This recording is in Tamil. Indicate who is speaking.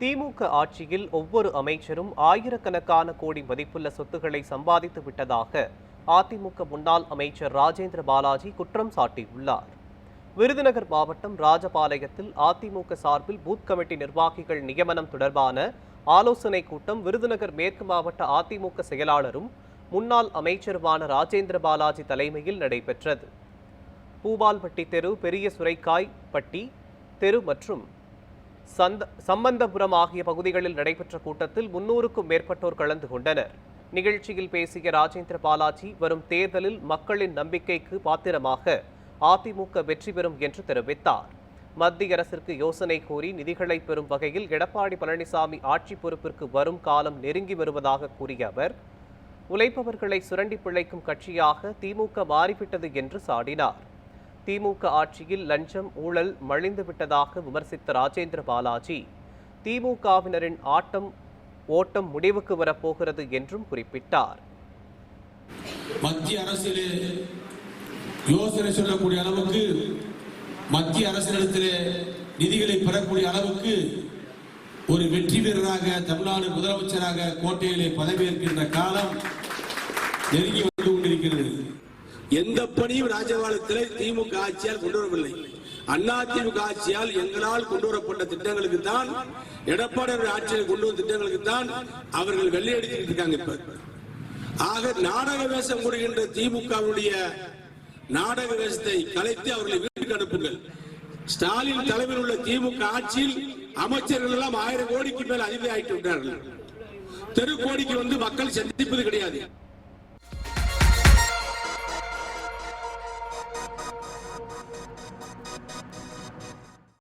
Speaker 1: திமுக ஆட்சியில் ஒவ்வொரு அமைச்சரும் ஆயிரக்கணக்கான கோடி மதிப்புள்ள சொத்துக்களை சம்பாதித்து விட்டதாக அதிமுக முன்னாள் அமைச்சர் ராஜேந்திர பாலாஜி குற்றம் சாட்டியுள்ளார். விருதுநகர் மாவட்டம் ராஜபாளையத்தில் அதிமுக சார்பில் பூத் கமிட்டி நிர்வாகிகள் நியமனம் தொடர்பான ஆலோசனைக் கூட்டம் விருதுநகர் மேற்கு மாவட்ட அதிமுக செயலாளரும் முன்னாள் அமைச்சருமான ராஜேந்திர பாலாஜி தலைமையில் நடைபெற்றது. பூபால்பட்டி தெரு, பெரிய சுரைக்காய் பட்டி தெரு மற்றும் சம்பந்தபுரம் ஆகிய பகுதிகளில் நடைபெற்ற கூட்டத்தில் 300க்கும் மேற்பட்டோர் கலந்து கொண்டனர். நிகழ்ச்சியில் பேசிய ராஜேந்திர பாலாஜி, வரும் தேர்தலில் மக்களின் நம்பிக்கைக்கு பாத்திரமாக அதிமுக வெற்றி பெறும் என்று தெரிவித்தார். மத்திய அரசிற்கு யோசனை கோரி நிதிகளை பெறும் வகையில் எடப்பாடி பழனிசாமி ஆட்சி பொறுப்பிற்கு வரும் காலம் நெருங்கி வருவதாக கூறிய அவர், உழைப்பவர்களை சுரண்டி பிழைக்கும் கட்சியாக திமுக மாறிவிட்டது என்று சாடினார். திமுக ஆட்சியில் லஞ்சம், ஊழல் மலிந்துவிட்டதாக விமர்சித்த ராஜேந்திர பாலாஜி, திமுகவினரின் ஓட்டம் முடிவுக்கு வரப்போகிறது என்றும் குறிப்பிட்டார்.
Speaker 2: மத்திய அரசிலே யோசனை சொல்லக்கூடிய அளவுக்கு, மத்திய அரசிடத்திலே நிதிகளை பெறக்கூடிய அளவுக்கு ஒரு வெற்றி வீரராக தமிழ்நாடு முதலமைச்சராக கோட்டையிலே பதவியேற்கின்ற காலம் நெருங்கி வந்து கொண்டிருக்கிறது. எந்த பணியும் ராஜபாளையத்தில் திமுக ஆட்சியால் கொண்டு வரவில்லை. அதிமுக ஆட்சியால் எங்களால் கொண்டு வரப்பட்ட திட்டங்களுக்கு தான், எடப்பாடி ஆட்சியில் கொண்டு வந்த திட்டங்களுக்கு தான் அவர்கள் வெள்ளையடித்துட்டு இருக்காங்க. இப்ப ஆக நாடக வேஷம் கூறுகின்ற திமுகவுடைய நாடக வேஷத்தை கலைத்து அவர்களை வீட்டுக்கு அனுப்புங்கள். ஸ்டாலின் தலைமையில் உள்ள திமுக ஆட்சியில் அமைச்சர்கள் எல்லாம் 1000 கோடிக்கு மேல் அதிபதி ஆயிட்டு விட்டார்கள். தெரு கோடிக்கு வந்து மக்கள் சந்திப்பது கிடையாது.